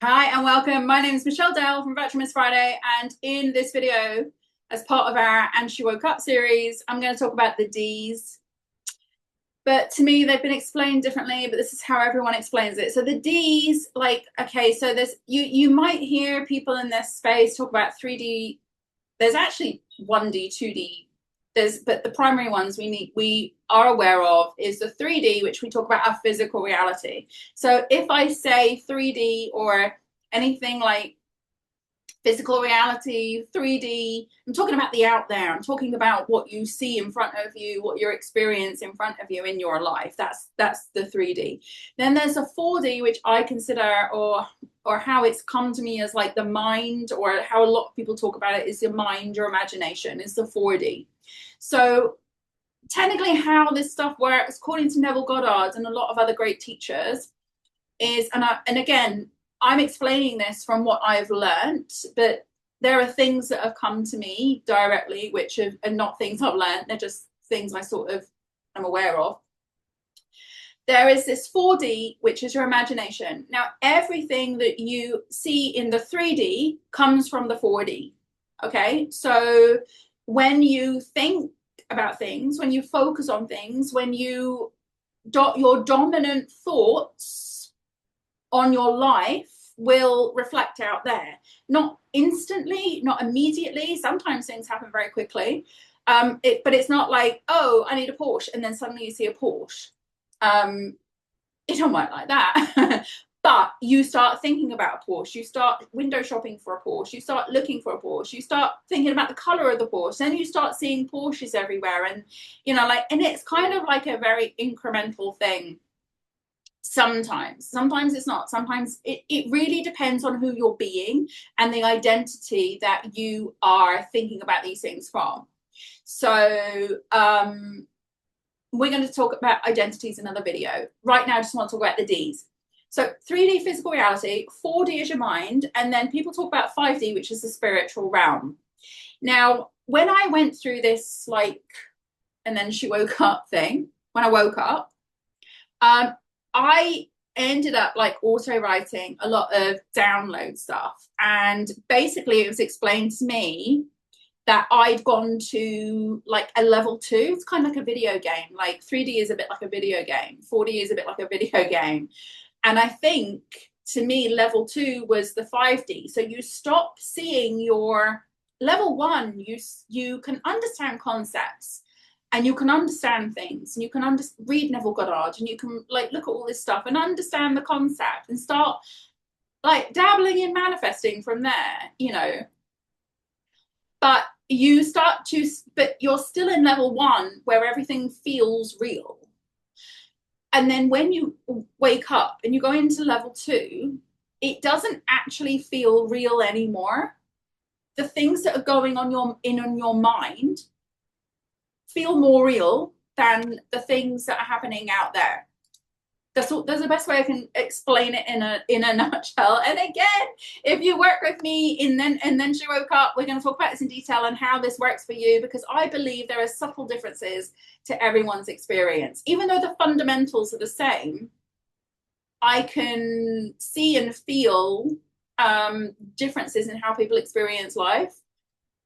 Hi and welcome. My name is Michelle Dell from Virtual Friday, and in this video, as part of our And She Woke Up series, I'm going to talk about the D's. But to me, they've been explained differently, but this is how everyone explains it. So the D's, okay, so there's you might hear people in this space talk about 3D. There's actually 1D, 2D. But the primary ones we are aware of is the 3D, which we talk about our physical reality. So if I say 3D or anything like physical reality, 3D, I'm talking about the out there. I'm talking about what you see in front of you, what you experience in front of you in your life. That's the 3D. Then there's a 4D, which I consider, or how it's come to me as like the mind, or how a lot of people talk about it, is your mind, your imagination, is the 4D. So technically how this stuff works, according to Neville Goddard and a lot of other great teachers, is, and again, I'm explaining this from what I've learned, but there are things that have come to me directly, which are not things I've learned. They're just things I sort of am aware of. There is this 4D, which is your imagination. Now, everything that you see in the 3D comes from the 4D. Okay, so when you think about things, when you focus on things, when you your dominant thoughts on your life will reflect out there. Not instantly, not immediately. Sometimes things happen very quickly. But it's not like, oh, I need a Porsche, and then suddenly you see a Porsche. It don't work like that. But you start thinking about a Porsche, you start window shopping for a Porsche, you start looking for a Porsche, you start thinking about the color of the Porsche, then you start seeing Porsches everywhere. And, and it's kind of like a very incremental thing. Sometimes it's not. Sometimes it really depends on who you're being and the identity that you are thinking about these things from. So, we're going to talk about identities in another video. Right now, I just want to talk about the D's. So 3D physical reality, 4D is your mind, and then people talk about 5D, which is the spiritual realm. Now, when I went through this, and then she woke up thing, when I woke up, I ended up auto writing a lot of download stuff. And basically it was explained to me that I'd gone to a level 2. It's kind of like a video game. 3D is a bit like a video game. 4D is a bit like a video game. And I think, to me, level 2 was the 5D. So you stop seeing your level 1, you can understand concepts and you can understand things, and you can read Neville Goddard, and you can look at all this stuff and understand the concept and start dabbling in manifesting from there. But but you're still in level 1 where everything feels real. And then when you wake up and you go into level 2, it doesn't actually feel real anymore. The things that are going on in your mind feel more real than the things that are happening out there. That's the best way I can explain it in a nutshell. And again, if you work with me and then she woke up, we're going to talk about this in detail and how this works for you, because I believe there are subtle differences to everyone's experience. Even though the fundamentals are the same, I can see and feel differences in how people experience life.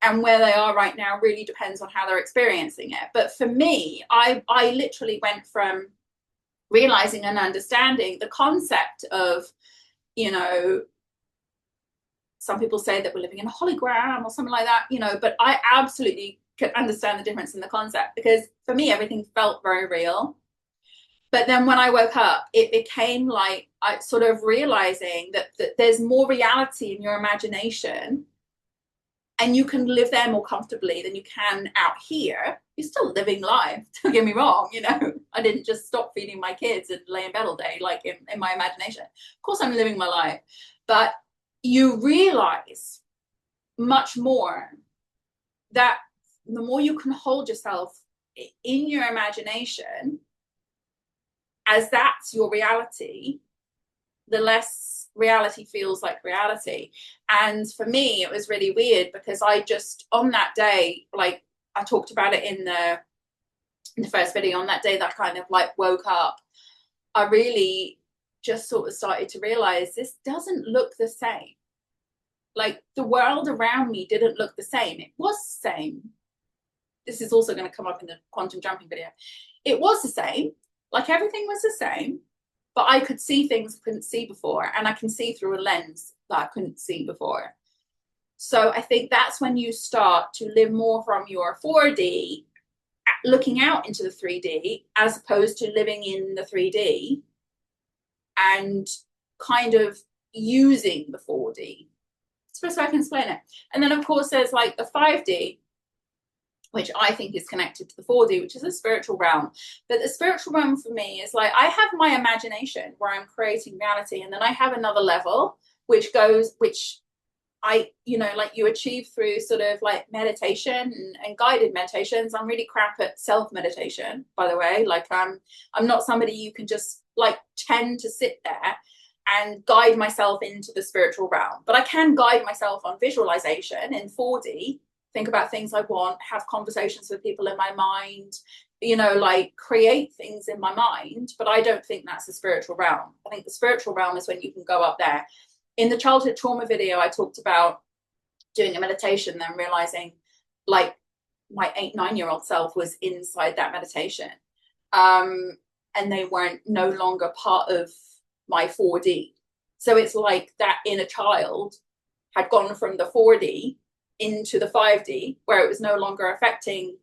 And where they are right now really depends on how they're experiencing it. But for me, I literally went from realizing and understanding the concept of, some people say that we're living in a hologram or something like that, but I absolutely could understand the difference in the concept, because for me, everything felt very real. But then when I woke up, it became I sort of realizing that there's more reality in your imagination, and you can live there more comfortably than you can out here. You're still living life, don't get me wrong. I didn't just stop feeding my kids and lay in bed all day, in my imagination. Of course, I'm living my life, but you realize much more that the more you can hold yourself in your imagination, as that's your reality, the less reality feels like reality. And for me, it was really weird, because I just, on that day, I talked about it in the first video, on that day that kind of woke up, I really just sort of started to realize this doesn't look the same. Like the world around me didn't look the same. It was the same. This is also going to come up in the quantum jumping video. It was the same. Like everything was the same, but I could see things I couldn't see before, and I can see through a lens that I couldn't see before. So I think that's when you start to live more from your 4D, looking out into the 3D, as opposed to living in the 3D and kind of using the 4D. Suppose I can explain it. And then of course there's like the 5D, which I think is connected to the 4D, which is the spiritual realm. But the spiritual realm for me is like, I have my imagination where I'm creating reality, and then I have another level which I, you know, like you achieve through sort of like meditation and guided meditations. I'm really crap at self-meditation, by the way. Like I'm not somebody you can just like tend to sit there and guide myself into the spiritual realm. But I can guide myself on visualization in 4D, think about things I want, have conversations with people in my mind, you know, like create things in my mind. But I don't think that's the spiritual realm. I think the spiritual realm is when you can go up there. In the childhood trauma video, I talked about doing a meditation, then realizing like my 8-9-year-old self was inside that meditation. And they weren't no longer part of my 4D. So it's like that inner child had gone from the 4D into the 5D, where it was no longer affecting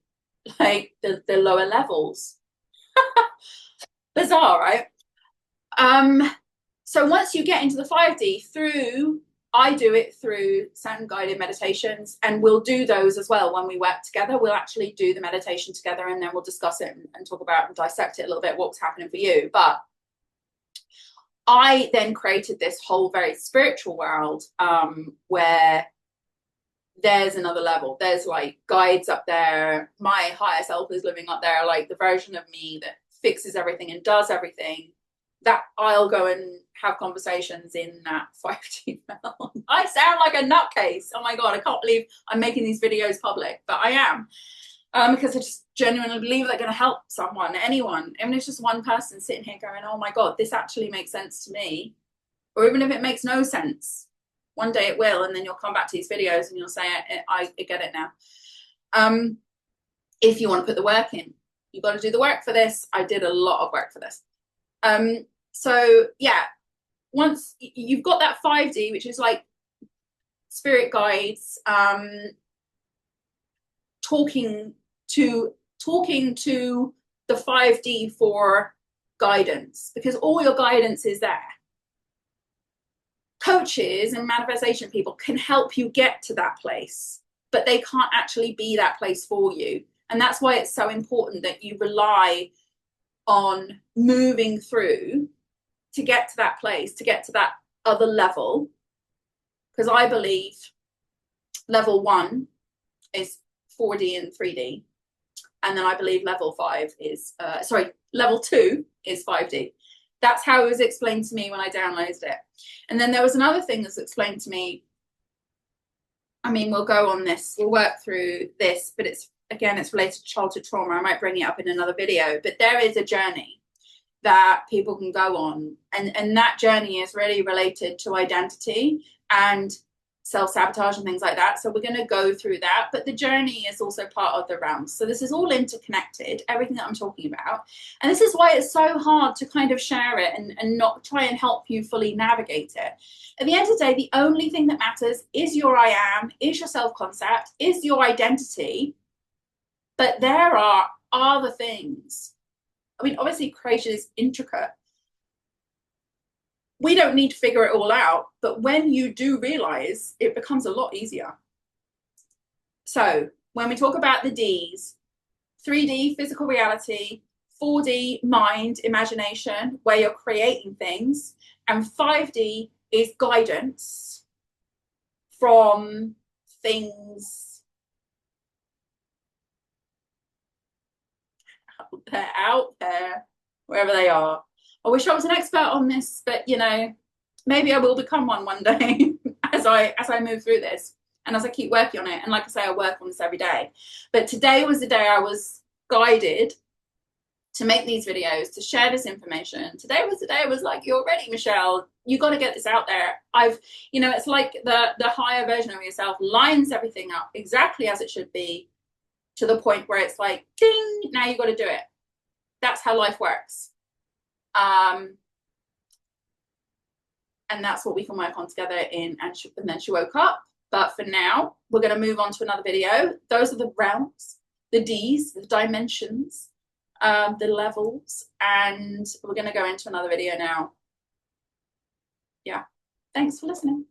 like the lower levels. Bizarre, right? So once you get into the 5D, I do it through certain guided meditations, and we'll do those as well when we work together. We'll actually do the meditation together, and then we'll discuss it and talk about and dissect it a little bit, what's happening for you. But I then created this whole very spiritual world where there's another level. There's like guides up there. My higher self is living up there, like the version of me that fixes everything and does everything. That I'll go and have conversations in that 5D realm. I sound like a nutcase. Oh my God, I can't believe I'm making these videos public, but I am. Because I just genuinely believe they're going to help someone, anyone. Even if it's just one person sitting here going, oh my God, this actually makes sense to me. Or even if it makes no sense, one day it will, and then you'll come back to these videos and you'll say, I get it now. If you want to put the work in, you've got to do the work for this. I did a lot of work for this. So yeah, once you've got that 5D, which is like spirit guides, talking to the 5D for guidance, because all your guidance is there. Coaches and manifestation people can help you get to that place, but they can't actually be that place for you. And that's why it's so important that you rely on moving through to get to that place, to get to that other level. Because I believe level 1 is 4D and 3D. And then I believe level 2 is 5D. That's how it was explained to me when I downloaded it. And then there was another thing that's explained to me. I mean, we'll go on this, we'll work through this, but it's related to childhood trauma. I might bring it up in another video, but there is a journey that people can go on. And that journey is really related to identity and self-sabotage and things like that. So we're going to go through that, but the journey is also part of the realms. So this is all interconnected, everything that I'm talking about. And this is why it's so hard to kind of share it and not try and help you fully navigate it. At the end of the day, the only thing that matters is your I am, is your self-concept, is your identity. But there are other things. I mean, obviously creation is intricate. We don't need to figure it all out, but when you do realize, it becomes a lot easier. So when we talk about the Ds, 3D, physical reality, 4D, mind, imagination, where you're creating things, and 5D is guidance from things out there, wherever they are. I wish I was an expert on this, but you know, maybe I will become one day as I move through this and as I keep working on it. And like I say, I work on this every day. But today was the day I was guided to make these videos, to share this information. Today was the day I was like, you're ready, Michelle. You got to get this out there. It's like the higher version of yourself lines everything up exactly as it should be, to the point where it's like, ding, now you got to do it. That's how life works. And that's what we can work on together in And Then She Woke Up. But for now, we're going to move on to another video. Those are the realms, the Ds, the dimensions, the levels, and we're going to go into another video now. Yeah, thanks for listening.